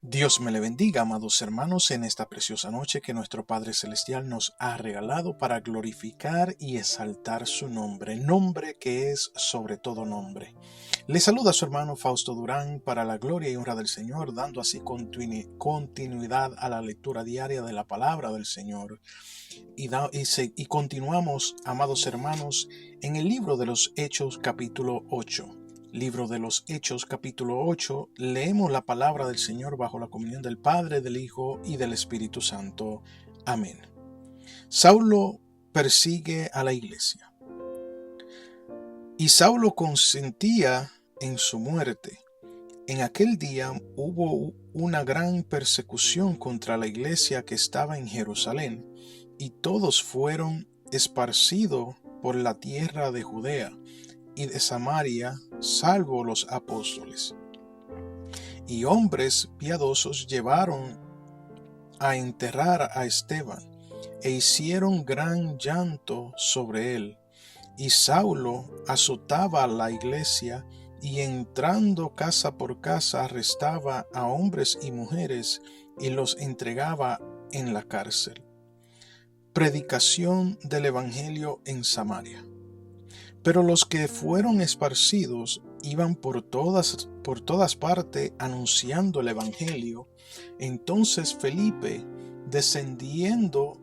Dios me le bendiga, amados hermanos, en esta preciosa noche que nuestro Padre Celestial nos ha regalado para glorificar y exaltar su nombre que es sobre todo nombre. Le saluda a su hermano Fausto Durán para la gloria y honra del Señor, dando así continuidad a la lectura diaria de la palabra del Señor. Y continuamos, amados hermanos, en el libro de los Hechos capítulo 8. Libro de los Hechos capítulo 8, leemos la palabra del Señor bajo la comunión del Padre, del Hijo y del Espíritu Santo. Amén. Saulo persigue a la iglesia. Y Saulo consentía en su muerte. En aquel día hubo una gran persecución contra la iglesia que estaba en Jerusalén, y todos fueron esparcidos por la tierra de Judea y de Samaria, salvo los apóstoles. Y hombres piadosos llevaron a enterrar a Esteban, e hicieron gran llanto sobre él. Y Saulo azotaba a la iglesia, y entrando casa por casa arrestaba a hombres y mujeres, y los entregaba en la cárcel. Predicación del Evangelio en Samaria. Pero los que fueron esparcidos iban por todas partes anunciando el Evangelio. Entonces Felipe, descendiendo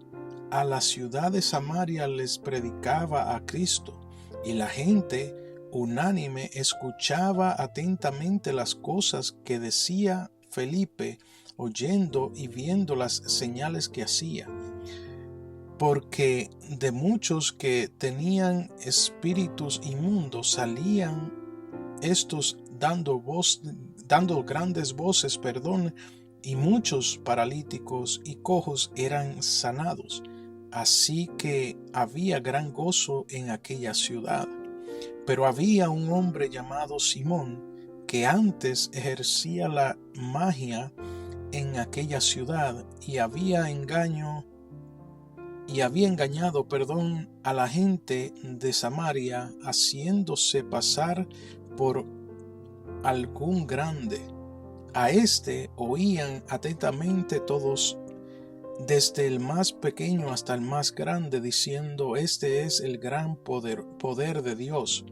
a la ciudad de Samaria, les predicaba a Cristo, y la gente unánime escuchaba atentamente las cosas que decía Felipe, oyendo y viendo las señales que hacía. Porque de muchos que tenían espíritus inmundos salían estos dando grandes voces, y muchos paralíticos y cojos eran sanados. Así que había gran gozo en aquella ciudad. Pero había un hombre llamado Simón, que antes ejercía la magia en aquella ciudad, y había engañado, a la gente de Samaria, haciéndose pasar por algún grande. A este oían atentamente todos, desde el más pequeño hasta el más grande, diciendo: este es el gran poder de Dios.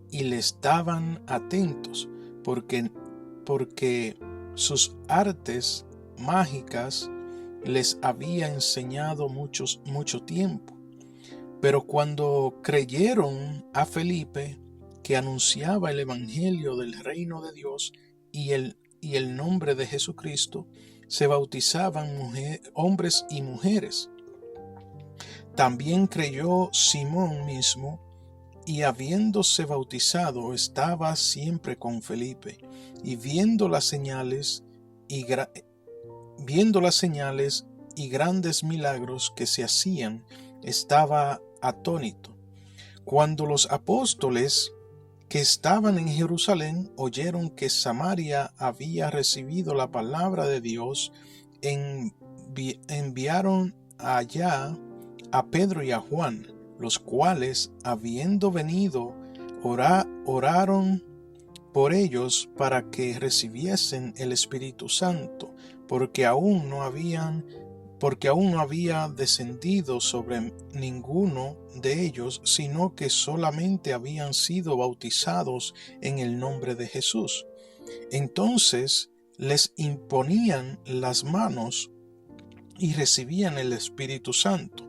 Y le estaban atentos, porque sus artes mágicas les había enseñado mucho tiempo. Pero cuando creyeron a Felipe, que anunciaba el evangelio del reino de Dios y el nombre de Jesucristo, se bautizaban hombres y mujeres. También creyó Simón mismo, y habiéndose bautizado estaba siempre con Felipe, y viendo las señales y grandes milagros que se hacían, estaba atónito. Cuando los apóstoles que estaban en Jerusalén oyeron que Samaria había recibido la palabra de Dios, enviaron allá a Pedro y a Juan, los cuales, habiendo venido, oraron por ellos para que recibiesen el Espíritu Santo, porque aún no había descendido sobre ninguno de ellos, sino que solamente habían sido bautizados en el nombre de Jesús. Entonces les imponían las manos y recibían el Espíritu Santo.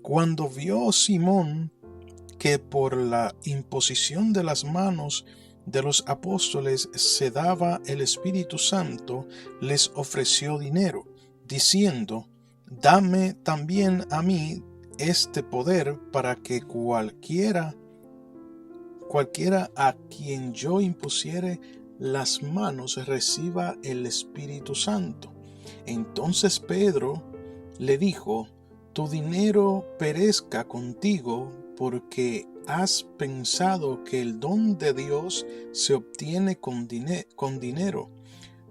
Cuando vio Simón que por la imposición de las manos de los apóstoles se daba el Espíritu Santo, les ofreció dinero, diciendo: dame también a mí este poder, para que cualquiera a quien yo impusiere las manos reciba el Espíritu Santo. Entonces Pedro le dijo: tu dinero perezca contigo, porque has pensado que el don de Dios se obtiene con dinero.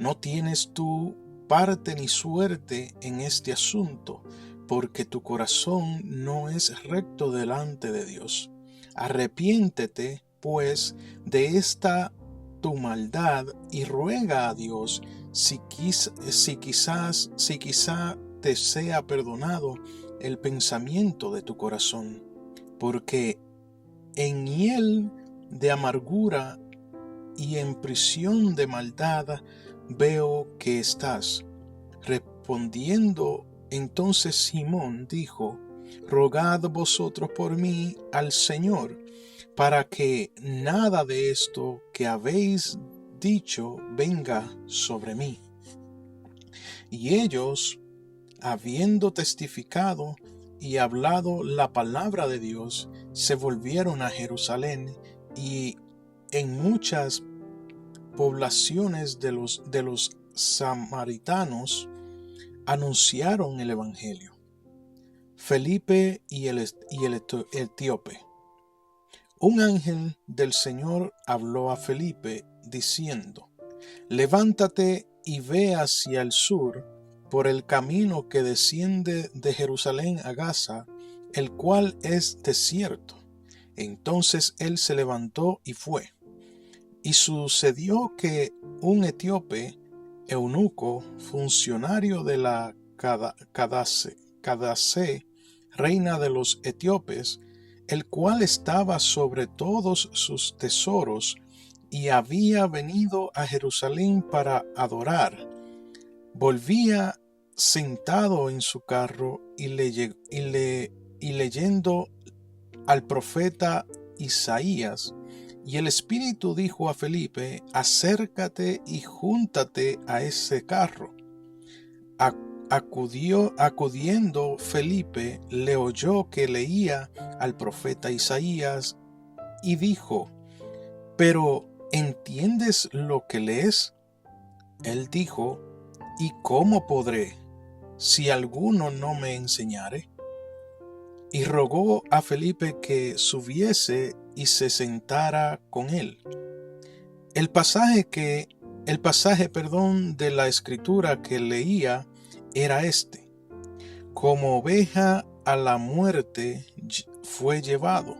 No tienes tú parte ni suerte en este asunto, porque tu corazón no es recto delante de Dios. Arrepiéntete, pues, de esta tu maldad, y ruega a Dios si quizá te sea perdonado el pensamiento de tu corazón, porque en hiel de amargura y en prisión de maldad veo que estás. Respondiendo entonces Simón dijo: Rogad vosotros por mí al Señor, para que nada de esto que habéis dicho venga sobre mí. Y ellos, habiendo testificado y hablado la palabra de Dios, se volvieron a Jerusalén, y en muchas poblaciones de los samaritanos anunciaron el evangelio. Felipe y el etíope. Un ángel del Señor habló a Felipe diciendo: Levántate y ve hacia el sur por el camino que desciende de Jerusalén a Gaza, el cual es desierto. Entonces él se levantó y fue. Y sucedió que un etíope, eunuco, funcionario de la Cadace, reina de los etíopes, el cual estaba sobre todos sus tesoros y había venido a Jerusalén para adorar, volvía sentado en su carro y leyendo al profeta Isaías. Y el Espíritu dijo a Felipe: acércate y júntate a ese carro. Acudiendo Felipe, le oyó que leía al profeta Isaías y dijo: ¿pero entiendes lo que lees? Él dijo: ¿y cómo podré, si alguno no me enseñare? Y rogó a Felipe que subiese y se sentara con él. El pasaje de la escritura que leía era este: como oveja a la muerte fue llevado,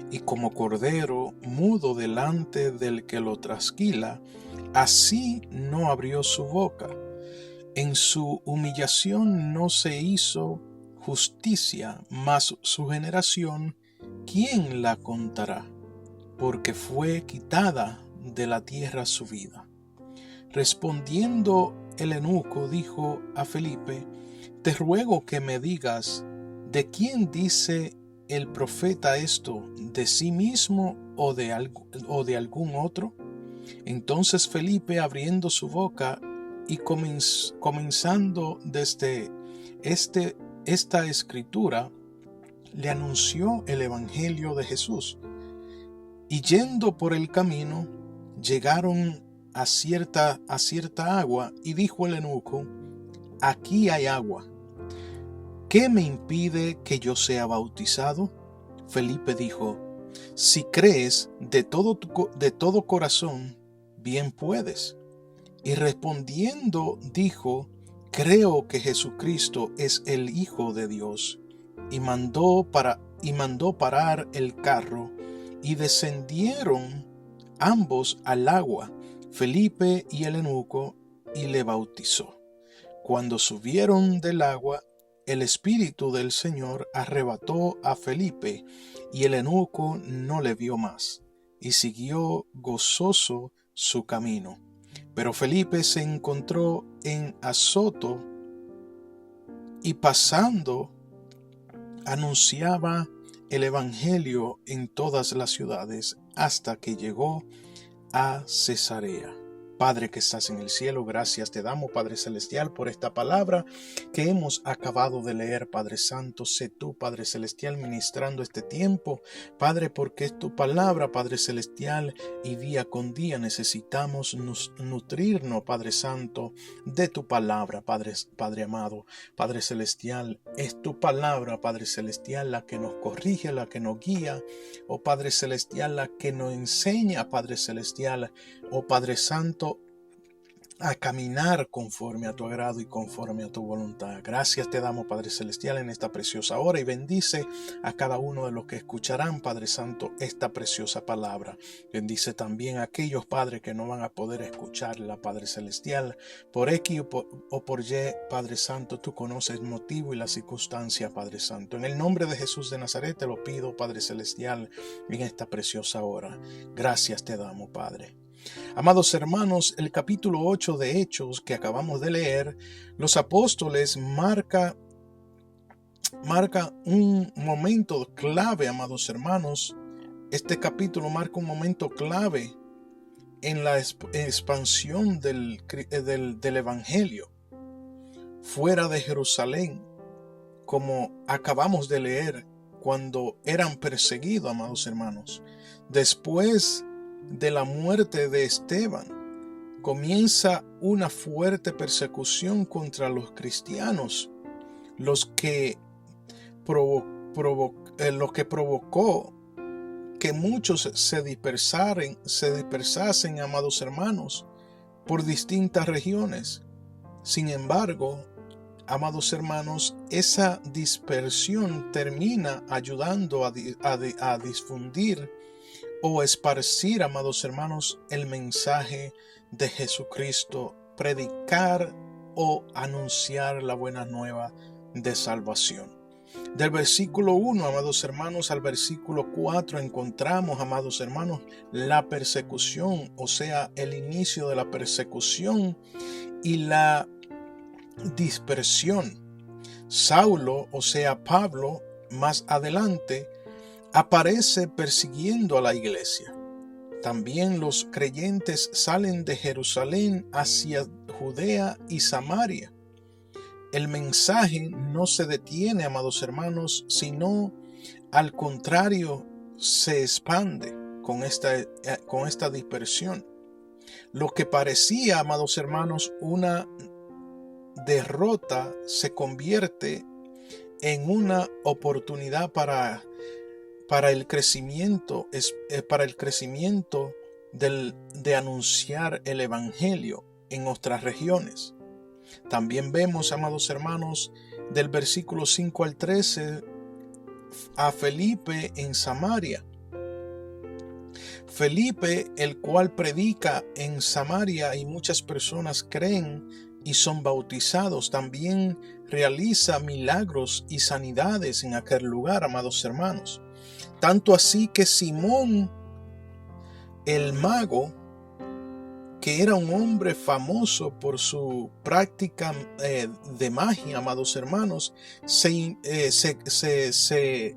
y como cordero mudo delante del que lo trasquila, así no abrió su boca. En su humillación no se hizo justicia, mas su generación, ¿quién la contará? Porque fue quitada de la tierra su vida. Respondiendo el eunuco dijo a Felipe: te ruego que me digas, ¿de quién dice el profeta esto? ¿De sí mismo o de algún otro? Entonces Felipe, abriendo su boca y comenzando desde esta escritura, le anunció el evangelio de Jesús. Y yendo por el camino, llegaron a cierta agua, y dijo el eunuco: aquí hay agua. ¿Qué me impide que yo sea bautizado? Felipe dijo: si crees de todo corazón, bien puedes. Y respondiendo dijo: creo que Jesucristo es el Hijo de Dios. Y mandó parar el carro, y descendieron ambos al agua, Felipe y el eunuco, y le bautizó. Cuando subieron del agua, el Espíritu del Señor arrebató a Felipe, y el eunuco no le vio más, y siguió gozoso su camino. Pero Felipe se encontró en Azoto, y pasando anunciaba el evangelio en todas las ciudades hasta que llegó a Cesarea. Padre que estás en el cielo, gracias te damos, Padre Celestial, por esta palabra que hemos acabado de leer. Padre Santo, sé tú, Padre Celestial, ministrando este tiempo, Padre, porque es tu palabra, Padre Celestial, y día con día necesitamos nutrirnos, Padre Santo, de tu palabra, Padre amado. Padre Celestial, es tu palabra, Padre Celestial, la que nos corrige, la que nos guía, oh Padre Celestial, la que nos enseña, Padre Celestial, oh Padre Santo, a caminar conforme a tu agrado y conforme a tu voluntad. Gracias te damos, Padre Celestial, en esta preciosa hora, y bendice a cada uno de los que escucharán, Padre Santo, esta preciosa palabra. Bendice también a aquellos, Padre, que no van a poder escucharla, Padre Celestial, por X o por Y, Padre Santo. Tú conoces el motivo y la circunstancia, Padre Santo. En el nombre de Jesús de Nazaret te lo pido, Padre Celestial, en esta preciosa hora. Gracias te damos, Padre. Amados hermanos, el capítulo 8 de Hechos que acabamos de leer, los apóstoles marca un momento clave, amados hermanos. Este capítulo marca un momento clave en la expansión del Evangelio fuera de Jerusalén, como acabamos de leer, cuando eran perseguidos, amados hermanos. Después de la muerte de Esteban, comienza una fuerte persecución contra los cristianos, lo que provocó que muchos se dispersasen, amados hermanos, por distintas regiones. Sin embargo, amados hermanos, esa dispersión termina ayudando a difundir o esparcir, amados hermanos, el mensaje de Jesucristo, predicar o anunciar la buena nueva de salvación. Del versículo 1, amados hermanos, al versículo 4 encontramos, amados hermanos, la persecución, o sea, el inicio de la persecución y la dispersión. Saulo, o sea, Pablo, más adelante, aparece persiguiendo a la iglesia. También los creyentes salen de Jerusalén hacia Judea y Samaria. El mensaje no se detiene, amados hermanos, sino al contrario, se expande con esta dispersión. Lo que parecía, amados hermanos, una derrota se convierte en una oportunidad para el crecimiento, de anunciar el Evangelio en otras regiones. También vemos, amados hermanos, del versículo 5 al 13, a Felipe en Samaria. Felipe, el cual predica en Samaria y muchas personas creen y son bautizados, también realiza milagros y sanidades en aquel lugar, amados hermanos. Tanto así que Simón, el mago, que era un hombre famoso por su práctica de magia, amados hermanos, se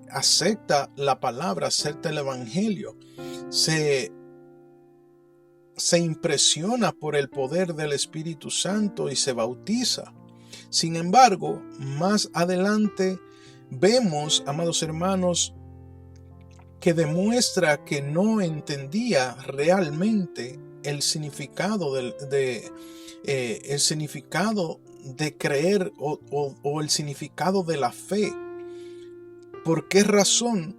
acepta la palabra, acepta el Evangelio, se impresiona por el poder del Espíritu Santo y se bautiza. Sin embargo, más adelante vemos, amados hermanos, que demuestra que no entendía realmente el significado de creer o el significado de la fe. ¿Por qué razón?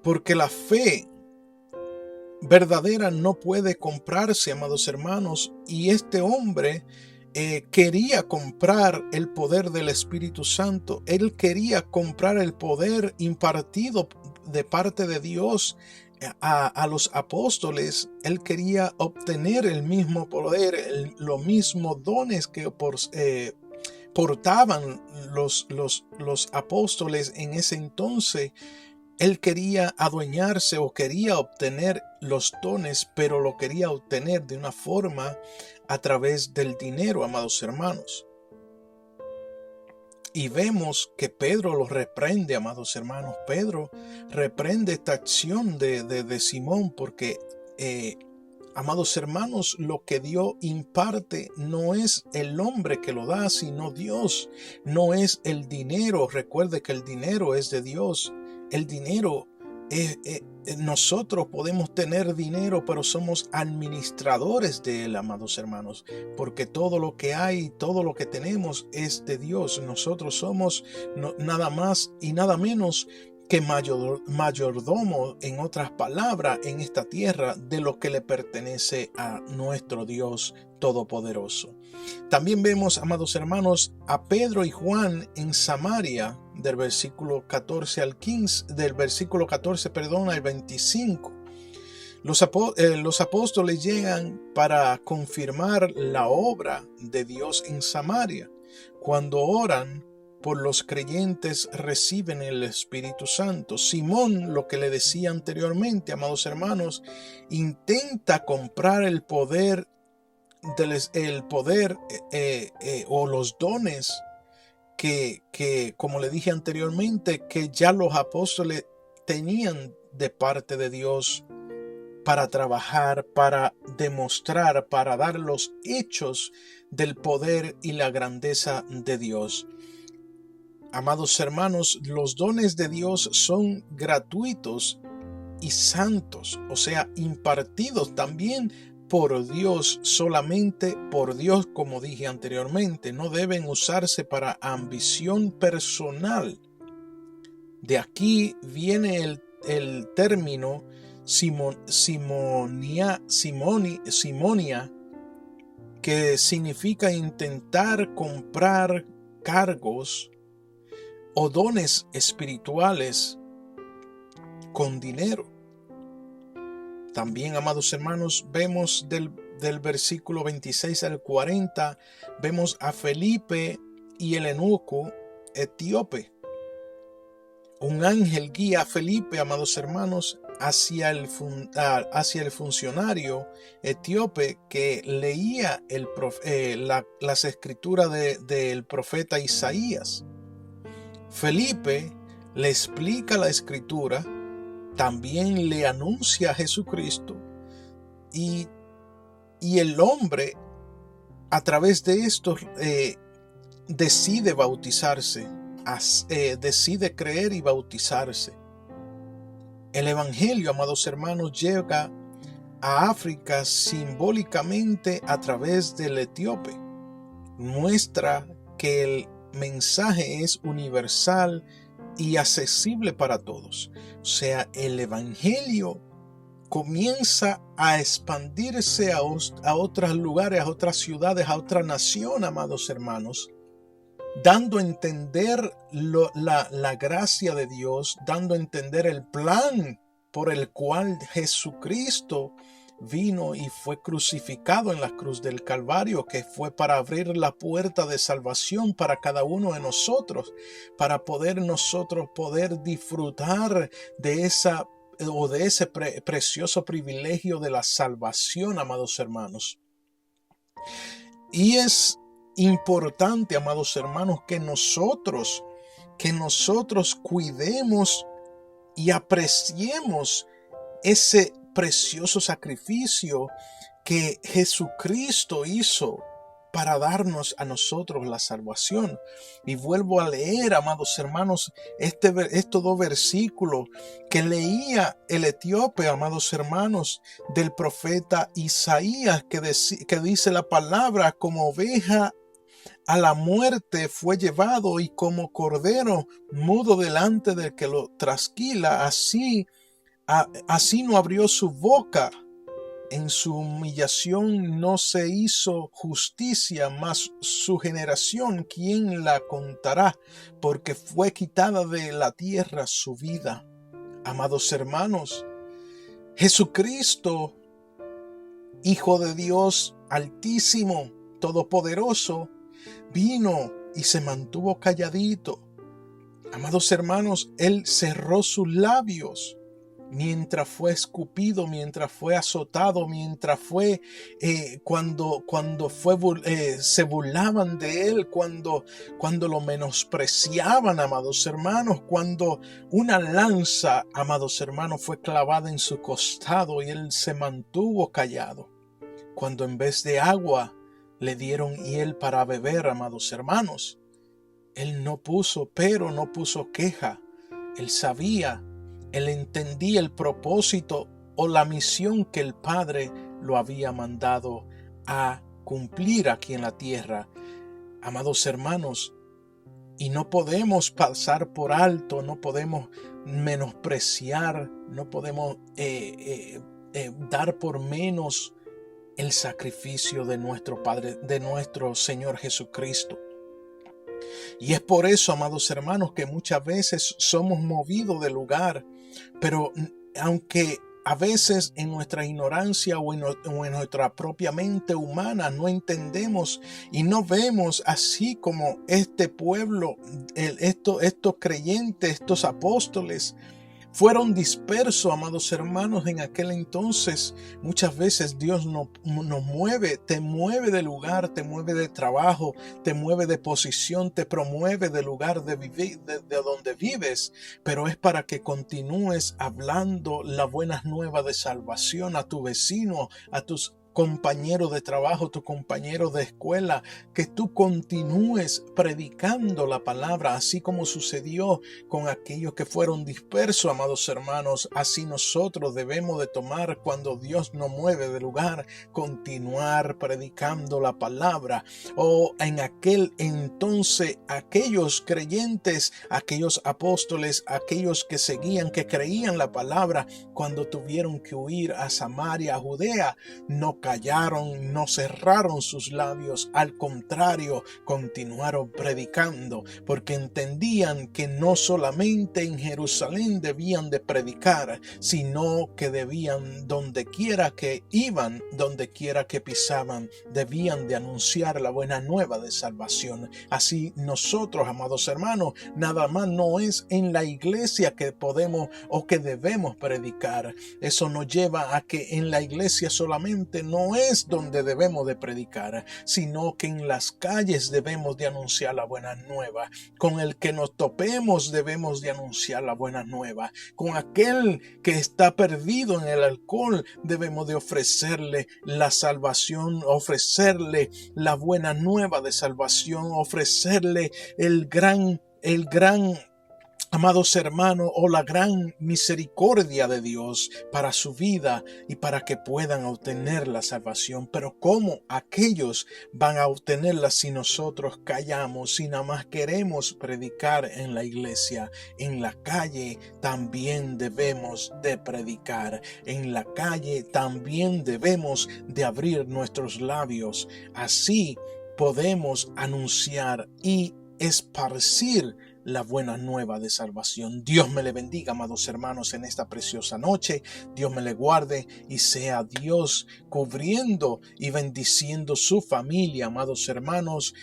Porque la fe verdadera no puede comprarse, amados hermanos, y este hombre quería comprar el poder del Espíritu Santo. Él quería comprar el poder impartido de parte de Dios a los apóstoles. Él quería obtener el mismo poder, los mismos dones que portaban los apóstoles en ese entonces. Él quería adueñarse o quería obtener los dones, pero lo quería obtener de una forma a través del dinero, amados hermanos. Y vemos que Pedro los reprende, amados hermanos. Pedro reprende esta acción de Simón porque, amados hermanos, lo que Dios imparte no es el hombre que lo da, sino Dios. No es el dinero. Recuerde que el dinero es de Dios. El dinero, nosotros podemos tener dinero, pero somos administradores de él, amados hermanos, porque todo lo que hay, todo lo que tenemos es de Dios. Nosotros somos nada más y nada menos que mayordomo, en otras palabras, en esta tierra de lo que le pertenece a nuestro Dios Todopoderoso. También vemos, amados hermanos, a Pedro y Juan en Samaria, del versículo 14 al 15, del versículo 14, perdón, al 25. Los apóstoles llegan para confirmar la obra de Dios en Samaria. Cuando oran por los creyentes, reciben el Espíritu Santo. Simón, lo que le decía anteriormente, amados hermanos, intenta comprar el poder o los dones que, como le dije anteriormente, que ya los apóstoles tenían de parte de Dios para trabajar, para demostrar, para dar los hechos del poder y la grandeza de Dios. Amados hermanos, los dones de Dios son gratuitos y santos, o sea, impartidos también por Dios, solamente por Dios, como dije anteriormente. No deben usarse para ambición personal. De aquí viene el término simonia, que significa intentar comprar cargos o dones espirituales con dinero. También, amados hermanos, vemos del versículo 26 al 40, vemos a Felipe y el eunuco etíope. Un ángel guía a Felipe, amados hermanos, hacia el funcionario etíope que leía las escrituras del profeta Isaías. Felipe le explica la escritura, también le anuncia a Jesucristo, y el hombre, a través de esto, decide bautizarse, decide creer y bautizarse. El evangelio, amados hermanos, llega a África simbólicamente a través del etíope. Muestra que el mensaje es universal y accesible para todos. O sea, el evangelio comienza a expandirse a otros lugares, a otras ciudades, a otra nación, amados hermanos, dando a entender la gracia de Dios, dando a entender el plan por el cual Jesucristo vino y fue crucificado en la cruz del Calvario, que fue para abrir la puerta de salvación para cada uno de nosotros, para nosotros poder disfrutar de ese precioso privilegio de la salvación, amados hermanos. Y es importante, amados hermanos, que nosotros cuidemos y apreciemos ese precioso sacrificio que Jesucristo hizo para darnos a nosotros la salvación. Y vuelvo a leer, amados hermanos, estos dos versículos que leía el etíope, amados hermanos, del profeta Isaías, que dice la palabra: como oveja a la muerte fue llevado, y como cordero mudo delante del que lo trasquila, así no abrió su boca. En su humillación no se hizo justicia, mas su generación, ¿quién la contará? Porque fue quitada de la tierra su vida. Amados hermanos, Jesucristo, Hijo de Dios Altísimo, Todopoderoso, vino y se mantuvo calladito. Amados hermanos, Él cerró sus labios mientras fue escupido, mientras fue azotado, mientras fue cuando se burlaban de Él, cuando lo menospreciaban, amados hermanos, cuando una lanza, amados hermanos, fue clavada en su costado, y Él se mantuvo callado. Cuando en vez de agua le dieron hiel para beber, amados hermanos, Él no puso queja. Él sabía, Él entendía el propósito o la misión que el Padre lo había mandado a cumplir aquí en la tierra. Amados hermanos, y no podemos pasar por alto, no podemos menospreciar, no podemos dar por menos el sacrificio de nuestro Padre, de nuestro Señor Jesucristo. Y es por eso, amados hermanos, que muchas veces somos movidos de lugar, pero aunque a veces en nuestra ignorancia o en nuestra propia mente humana no entendemos y no vemos, así como este pueblo, estos creyentes, estos apóstoles, fueron dispersos, amados hermanos, en aquel entonces. Muchas veces Dios nos mueve, te mueve de lugar, te mueve de trabajo, te mueve de posición, te promueve del lugar de vivir, de donde vives, pero es para que continúes hablando las buenas nuevas de salvación a tu vecino, a tus compañero de trabajo, tu compañero de escuela, que tú continúes predicando la palabra, así como sucedió con aquellos que fueron dispersos, amados hermanos. Así nosotros debemos de tomar cuando Dios nos mueve de lugar, continuar predicando la palabra. En aquel entonces, aquellos creyentes, aquellos apóstoles, aquellos que seguían, que creían la palabra, cuando tuvieron que huir a Samaria, a Judea, no callaron, no cerraron sus labios, al contrario, continuaron predicando, porque entendían que no solamente en Jerusalén debían de predicar, sino que debían, donde quiera que iban, donde quiera que pisaban, debían de anunciar la buena nueva de salvación. Así nosotros, amados hermanos, nada más no es en la iglesia que podemos o que debemos predicar. Eso nos lleva a que en la iglesia solamente no es donde debemos de predicar, sino que en las calles debemos de anunciar la buena nueva. Con el que nos topemos debemos de anunciar la buena nueva. Con aquel que está perdido en el alcohol debemos de ofrecerle la salvación, ofrecerle la buena nueva de salvación, ofrecerle el gran amados hermanos, la gran misericordia de Dios para su vida y para que puedan obtener la salvación. Pero ¿cómo aquellos van a obtenerla si nosotros callamos, si nada más queremos predicar en la iglesia? En la calle también debemos de predicar. En la calle también debemos de abrir nuestros labios. Así podemos anunciar y esparcir la buena nueva de salvación. Dios me le bendiga, amados hermanos, en esta preciosa noche. Dios me le guarde y sea Dios cubriendo y bendiciendo su familia, amados hermanos,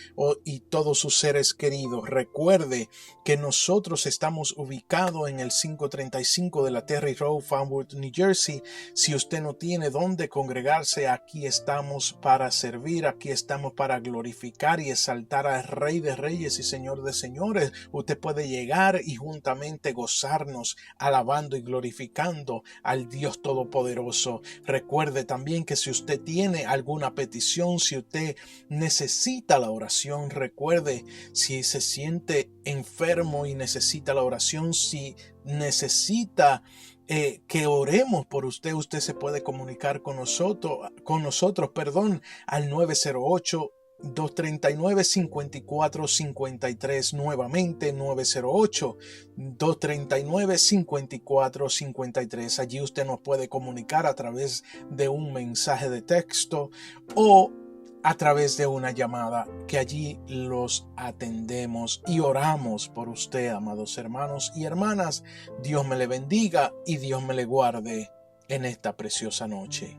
y todos sus seres queridos. Recuerde que nosotros estamos ubicados en el 535 de la Terry Road, Farmwood, New Jersey. Si usted no tiene dónde congregarse, aquí estamos para servir, aquí estamos para glorificar y exaltar al Rey de Reyes y Señor de Señores. Usted puede llegar y juntamente gozarnos, alabando y glorificando al Dios Todopoderoso. Recuerde también que si usted tiene alguna petición, si usted necesita la oración, recuerde, si se siente enfermo y necesita la oración, si necesita que oremos por usted, usted se puede comunicar con nosotros, al 908-239-5453, nuevamente 908-239-5453. Allí usted nos puede comunicar a través de un mensaje de texto o a través de una llamada, que allí los atendemos y oramos por usted, amados hermanos y hermanas. Dios me le bendiga y Dios me le guarde en esta preciosa noche.